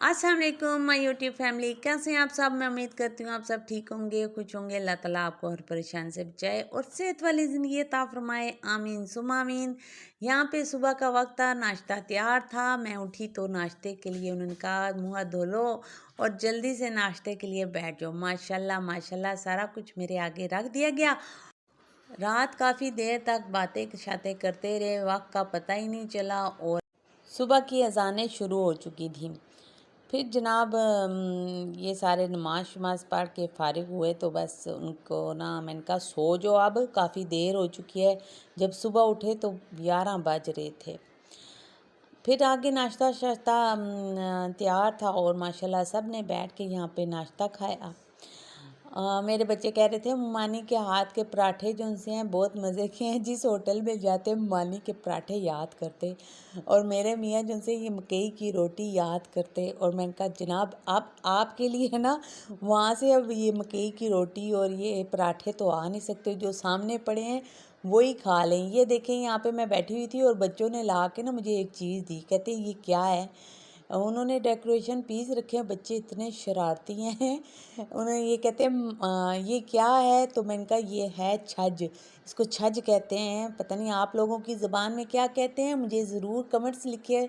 अस्सलाम वालेकुम my YouTube family, कैसे हैं आप सब। मैं उम्मीद करती हूँ आप सब ठीक होंगे, खुश होंगे। अल्लाह ताला आपको हर परेशान से बचाए और सेहत वाली ज़िंदगी अता फरमाए, आमीन सुमा आमीन। यहाँ पे सुबह का वक्त था, नाश्ता तैयार था। मैं उठी तो नाश्ते के लिए उन्होंने कहा मुँह हाथ धो लो और जल्दी से नाश्ते के लिए बैठ जाओ। माशाल्लाह माशाल्लाह सारा कुछ मेरे आगे रख दिया गया। रात काफ़ी देर तक बातें शातें करते रहे, वक्त का पता ही नहीं चला और सुबह की अजानें शुरू हो चुकी थी। फिर जनाब ये सारे नमाज शमाज पढ़ के फ़ारिग हुए तो बस उनको ना मैंने कहा सो जाओ, अब काफ़ी देर हो चुकी है। जब सुबह उठे तो 11 बज रहे थे। फिर आगे नाश्ता शाश्ता तैयार था और माशाल्लाह सब ने बैठ के यहाँ पे नाश्ता खाया। मेरे बच्चे कह रहे थे मानी के हाथ के पराठे जो उनसे हैं बहुत मज़े के हैं, जिस होटल में जाते मानी के पराठे याद करते और मेरे मियाँ जो उनसे ये मकई की रोटी याद करते। और मैंने कहा जनाब आप आपके लिए है ना, वहाँ से अब ये मकई की रोटी और ये पराठे तो आ नहीं सकते, जो सामने पड़े हैं वही खा लें। ये देखें यहाँ पे मैं बैठी हुई थी और बच्चों ने ला के ना मुझे एक चीज़ दी, कहते ये क्या है। उन्होंने डेकोरेशन पीस रखे हैं, बच्चे इतने शरारती हैं। उन्हें ये कहते हैं ये क्या है, तो मैंने कहा ये है छज, इसको छज कहते हैं। पता नहीं आप लोगों की ज़ुबान में क्या कहते हैं, मुझे ज़रूर कमेंट्स लिखिए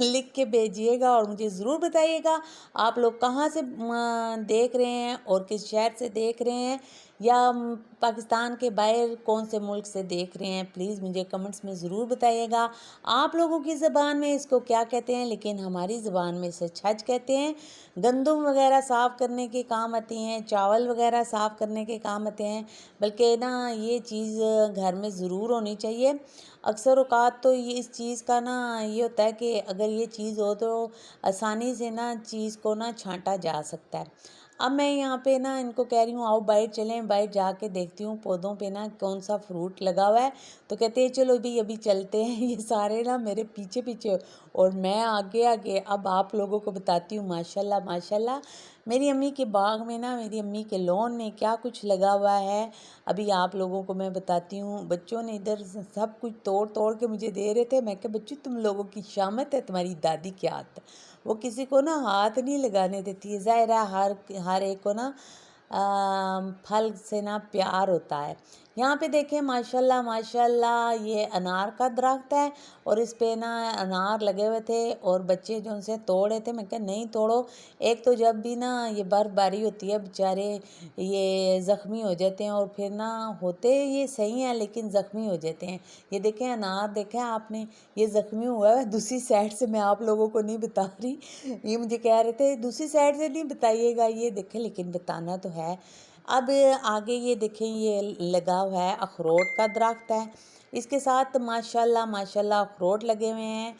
लिख के भेजिएगा और मुझे ज़रूर बताइएगा आप लोग कहाँ से देख रहे हैं और किस शहर से देख रहे हैं, या पाकिस्तान के बाहर कौन से मुल्क से देख रहे हैं। प्लीज़ मुझे कमेंट्स में ज़रूर बताइएगा आप लोगों की ज़बान में इसको क्या कहते हैं, लेकिन हमारी ज़बान में इसे छज कहते हैं। गंदम वगैरह साफ़ करने के काम आती हैं, चावल वगैरह साफ़ करने के काम आते हैं, बल्कि ना ये चीज़ घर में ज़रूर होनी चाहिए। अक्सर औक़ात तो ये इस चीज़ का ना ये होता है कि अगर ये चीज़ हो तो आसानी से ना चीज़ को ना छांटा जा सकता है। अब मैं यहाँ पे ना इनको कह रही हूँ आओ बाहर चलें, बाहर जाके देखती हूँ पौधों पे ना कौन सा फ्रूट लगा हुआ है। तो कहते हैं चलो भी अभी चलते हैं। ये सारे ना मेरे पीछे पीछे और मैं आगे आगे। अब आप लोगों को बताती हूँ माशाल्लाह माशाल्लाह मेरी अम्मी के बाग में ना, मेरी अम्मी के लॉन में क्या कुछ लगा हुआ है, अभी आप लोगों को मैं बताती हूँ। बच्चों ने इधर सब कुछ तोड़ तोड़ के मुझे दे रहे थे। मैं कहा बच्चों तुम लोगों की शामत है, तुम्हारी दादी की आदत, वो किसी को ना हाथ नहीं लगाने देती है। ज़ाहिर है हर एक को ना फल से ना प्यार होता है। यहाँ पे देखें माशाल्लाह माशाल्लाह ये अनार का दरख्त है और इस पे ना अनार लगे हुए थे और बच्चे जो उनसे तोड़े थे। मैं कहा नहीं तोड़ो, एक तो जब भी ना ये बर्फ़बारी होती है बेचारे ये ज़ख्मी हो जाते हैं और फिर ना होते ये सही हैं लेकिन ज़ख्मी हो जाते हैं। ये देखें अनार देखें आपने, ये ज़ख्मी हुआ है। दूसरी साइड से मैं आप लोगों को नहीं बता रही, ये मुझे कह रहे थे दूसरी साइड से नहीं बताइएगा, ये देखें लेकिन बताना तो है। अब आगे ये देखें ये लगा हुआ है अखरोट का दरख्त है, इसके साथ माशाल्लाह माशाल्लाह अखरोट लगे हुए हैं।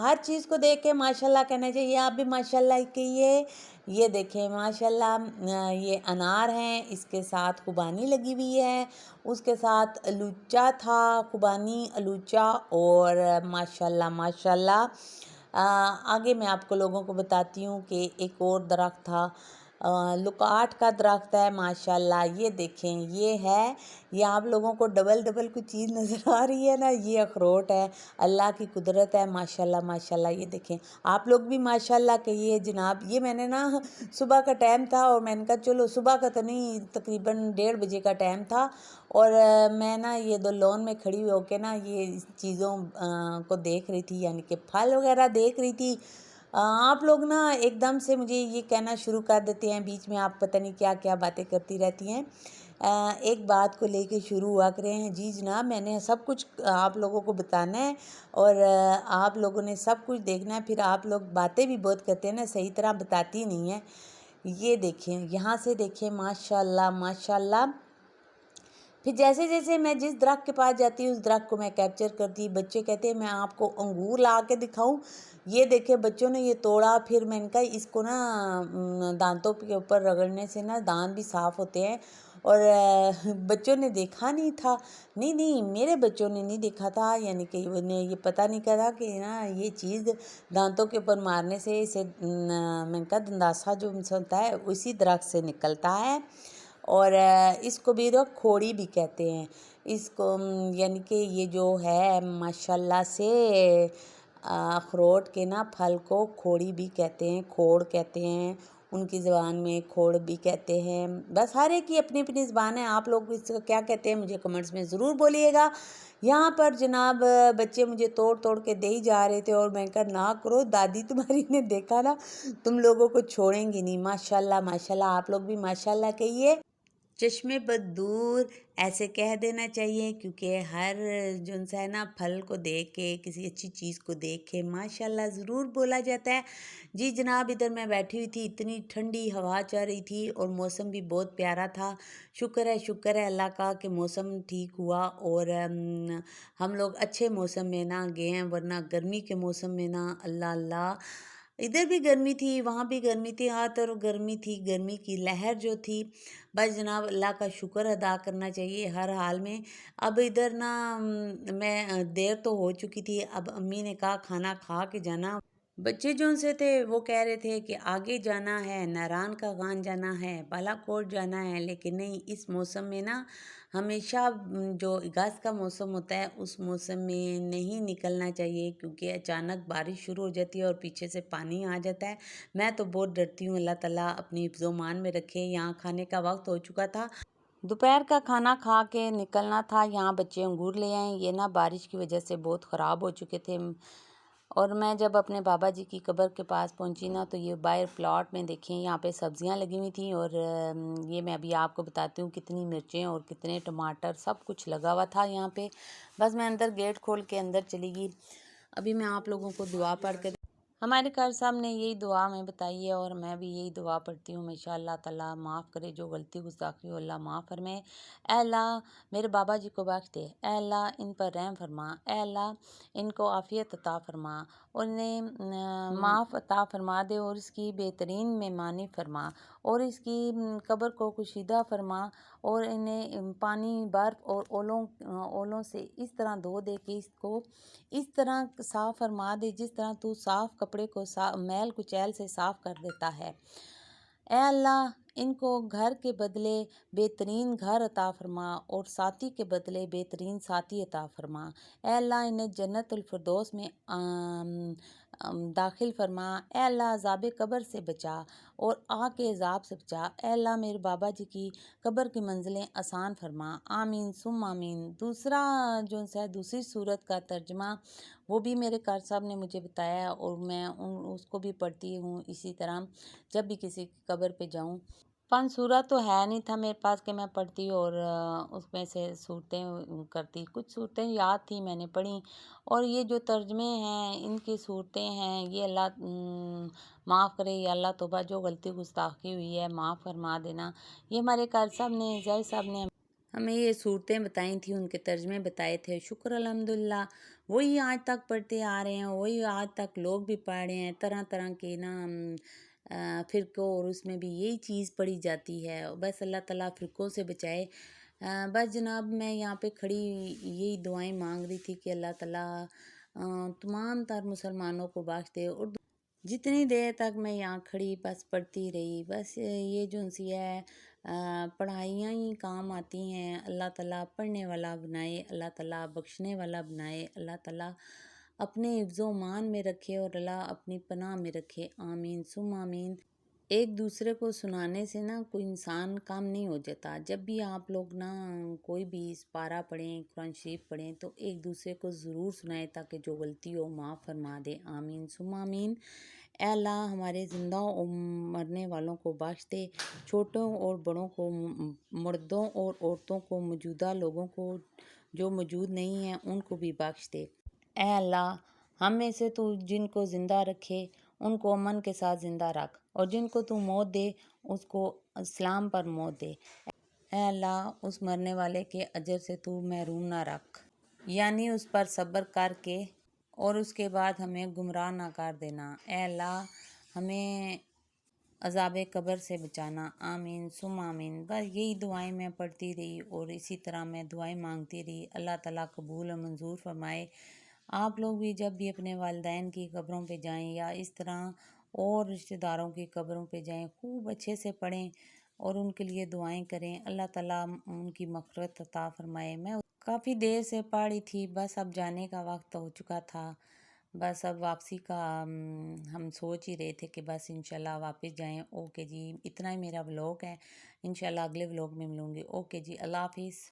हर चीज़ को देख के माशाल्लाह कहना चाहिए, आप भी माशाल्लाह कहिए। ये देखें माशाल्लाह ये अनार हैं, इसके साथ खुबानी लगी हुई है, उसके साथ अलूचा था, खुबानी अलूचा और माशाल्लाह माशाल्लाह आगे मैं आपको लोगों को बताती हूँ कि एक और दरख्त था, लुकाट का दरख्त है माशाल्लाह। ये देखें ये है, ये आप लोगों को डबल डबल कुछ चीज़ नज़र आ रही है ना, ये अखरोट है, अल्लाह की कुदरत है माशाल्लाह माशाल्लाह। ये देखें आप लोग भी माशाल्लाह कहिए जनाब। ये मैंने ना सुबह का टाइम था और मैंने कहा चलो, सुबह का तो नहीं तकरीबन 1:30 बजे का टाइम था और मैं ना ये दो लॉन में खड़ी होकर ना ये चीज़ों को देख रही थी, यानी कि फल वगैरह देख रही थी। आप लोग ना एकदम से मुझे ये कहना शुरू कर देते हैं बीच में, आप पता नहीं क्या क्या बातें करती रहती हैं। एक बात को लेके शुरू हुआ करें हैं। जी जनाब मैंने सब कुछ आप लोगों को बताना है और आप लोगों ने सब कुछ देखना है। फिर आप लोग बातें भी बहुत करते हैं ना, सही तरह बताती नहीं है। ये देखें यहाँ से देखें माशाल्लाह माशाल्लाह। फिर जैसे जैसे मैं जिस दरख्त के पास जाती हूँ उस दरख्त को मैं कैप्चर करती। बच्चे कहते हैं मैं आपको अंगूर ला के दिखाऊं। ये देखे बच्चों ने ये तोड़ा, फिर मैंने कहा इसको ना दांतों के ऊपर रगड़ने से ना दांत भी साफ़ होते हैं। और बच्चों ने देखा नहीं था, नहीं नहीं मेरे बच्चों ने नहीं देखा था, यानी कि उन्हें ये पता नहीं करा कि ना ये चीज़ दांतों के ऊपर मारने से इसे मैंने कहा दंदासा जो होता है उसी दरख्त से निकलता है और इसको भी लोग खोड़ी भी कहते हैं इसको। यानी कि ये जो है माशाल्लाह से अखरोट के ना फल को खोड़ी भी कहते हैं, खोड़ कहते हैं, उनकी ज़बान में खोड़ भी कहते हैं। बस हर एक की अपनी अपनी ज़बान है। आप लोग इसको क्या कहते हैं मुझे कमेंट्स में ज़रूर बोलिएगा। यहाँ पर जनाब बच्चे मुझे तोड़ तोड़ के दे ही जा रहे थे और मैं कहा ना करो, दादी तुम्हारी ने देखा ना तुम लोगों को छोड़ेंगी नहीं। माशाल्लाह माशाल्लाह, आप लोग भी माशाल्लाह कहिए। चश्मे बद दूर ऐसे कह देना चाहिए, क्योंकि हर जो सा है ना फल को देख के, किसी अच्छी चीज़ को देख के माशाल्लाह ज़रूर बोला जाता है। जी जनाब, इधर मैं बैठी हुई थी, इतनी ठंडी हवा चल रही थी और मौसम भी बहुत प्यारा था। शुक्र है अल्लाह का कि मौसम ठीक हुआ और हम लोग अच्छे मौसम में ना गए हैं, वरना गर्मी के मौसम में ना अल्लाह अल्लाह, इधर भी गर्मी थी, वहाँ भी गर्मी थी, हर तरफ गर्मी थी, गर्मी की लहर जो थी। बस जनाब अल्लाह का शुक्र अदा करना चाहिए हर हाल में। अब इधर ना मैं देर तो हो चुकी थी, अब अम्मी ने कहा खाना खा के जाना। बच्चे जो से थे वो कह रहे थे कि आगे जाना है, नारायण का गान जाना है, बालाकोट जाना है, लेकिन नहीं, इस मौसम में ना हमेशा जो अगस्त का मौसम होता है उस मौसम में नहीं निकलना चाहिए, क्योंकि अचानक बारिश शुरू हो जाती है और पीछे से पानी आ जाता है। मैं तो बहुत डरती हूँ, अल्लाह ताला अपनी हिफ्ज़-ओ-मान में रखे। यहाँ खाने का वक्त हो चुका था, दोपहर का खाना खा के निकलना था। यहाँ बच्चे अंगूर ले आए, ये ना बारिश की वजह से बहुत ख़राब हो चुके थे। और मैं जब अपने बाबा जी की कब्र के पास पहुंची ना, तो ये बाहर प्लॉट में देखें, यहाँ पे सब्जियां लगी हुई थी और ये मैं अभी आपको बताती हूँ कितनी मिर्चें और कितने टमाटर सब कुछ लगा हुआ था यहाँ पे। बस मैं अंदर गेट खोल के अंदर चली गई। अभी मैं आप लोगों को दुआ पढ़ के, हमारे कार साहब ने यही दुआ में बताई है और मैं भी यही दुआ पढ़ती हूँ, हमेशा अल्लाह ताला माफ़ करे, जो गलती गुस्ताखी हो अल्लाह माफ़ फरमाए। ऐ अल्लाह मेरे बाबा जी को बख्श दे, ऐ अल्लाह इन पर रहम फरमा, ऐ अल्लाह इनको आफ़ियत अता फरमा और इन्हें माफ़ अता फरमा दे और इसकी बेहतरीन मेहमानी फरमा और इसकी कब्र को कुशीदा फरमा और इन्हें पानी बर्फ़ और ओलों से इस तरह धो दे कि इसको इस तरह साफ़ फरमा दे जिस तरह तू साफ़ कपड़े को मैल कुचैल से साफ़ कर देता है। ऐ अल्लाह इनको घर के बदले बेहतरीन घर अता फरमा और साथी के बदले बेहतरीन साथी अता फरमा। ऐ अल्लाह इन्हें जन्नतुल फिरदौस में दाखिल फरमा। ऐ अल्लाह अज़ाब कब्र से बचा और आग के अज़ाब से बचा। ऐ अल्लाह मेरे बाबा जी की कब्र की मंजिलें आसान फरमा, आमीन सुम आमीन। दूसरा जो है दूसरी सूरत का तर्जमा वो भी मेरे कार साहब ने मुझे बताया और मैं उसको भी पढ़ती हूँ इसी तरह जब भी किसी की कब्र पे जाऊँ। सूरत तो है नहीं था मेरे पास कि मैं पढ़ती और उसमें से सूरतें करती, कुछ सूरतें याद थी मैंने पढ़ी। और ये जो तर्जमे हैं इनकी सूरतें हैं, ये अल्लाह माफ़ करे या अल्लाह तौबा जो गलती गुस्ताखी हुई है माफ़ फरमा देना। ये हमारे कारी साहब ने जय साहब ने हमें ये सूरतें बताई थी, उनके तर्जमे बताए थे। शुक्र अल्हम्दुलिल्लाह, वही आज तक पढ़ते आ रहे हैं, वही आज तक लोग भी पढ़ रहे हैं। तरह तरह के ना फ़िरक़ों और उसमें भी यही चीज़ पढ़ी जाती है। बस अल्लाह ताला फ़िरक़ों से बचाए। बस जनाब मैं यहाँ पे खड़ी यही दुआएं मांग रही थी कि अल्लाह ताला तमाम तर मुसलमानों को बख्श दे। और जितनी देर तक मैं यहाँ खड़ी बस पढ़ती रही। बस ये जो सी है पढ़ाइयाँ ही काम आती हैं। अल्लाह ताला पढ़ने वाला बनाए, अल्लाह ताला बख्शने वाला बनाए, अल्लाह ताला अपने हिफ्ज़-ओ-मान में रखे और अल्लाह अपनी पनाह में रखे, आमीन सुम आमीन। एक दूसरे को सुनाने से ना कोई इंसान कम नहीं हो जाता। जब भी आप लोग ना कोई भी पारा पढ़ें, कुरान शरीफ पढ़ें, तो एक दूसरे को ज़रूर सुनाएं ताकि जो गलती हो माफ़ फरमा दे, आमीन सुम आमीन। ऐ अल्लाह हमारे ज़िंदा और मरने वालों को बख्श दे, छोटों और बड़ों को, मर्दों और औरतों को, मौजूदा लोगों को जो मौजूद नहीं हैं उनको भी बख्श दे। ऐ अल्लाह हम में से तू जिनको ज़िंदा रखे उनको अमन के साथ ज़िंदा रख और जिनको तू मौत दे उसको इस्लाम पर मौत दे। ऐ अल्लाह उस मरने वाले के अजर से तू महरूम ना रख, यानी उस पर सब्र करके और उसके बाद हमें गुमराह ना कर देना। ऐ अल्लाह हमें अज़ाब कब्र से बचाना, आमीन सुम आमीन। बस यही दुआएं मैं पढ़ती रही और इसी तरह मैं दुआएं मांगती रही। अल्लाह ताला कबूल और मंजूर फरमाए। आप लोग भी जब भी अपने वालिदैन की कब्रों पे जाएं या इस तरह और रिश्तेदारों की कब्रों पे जाएं, खूब अच्छे से पढ़ें और उनके लिए दुआएं करें। अल्लाह ताला उनकी मग़फ़िरत अता फरमाए। मैं काफ़ी देर से पढ़ी थी, बस अब जाने का वक्त हो चुका था। بس اب واپسی کا ہم سوچ ہی رہے تھے کہ بس انشاءاللہ واپس جائیں۔ اوکے جی، اتنا ہی میرا ولوگ ہے، انشاءاللہ اگلے ولوگ میں ملوں گی۔ اوکے جی، اللہ حافظ۔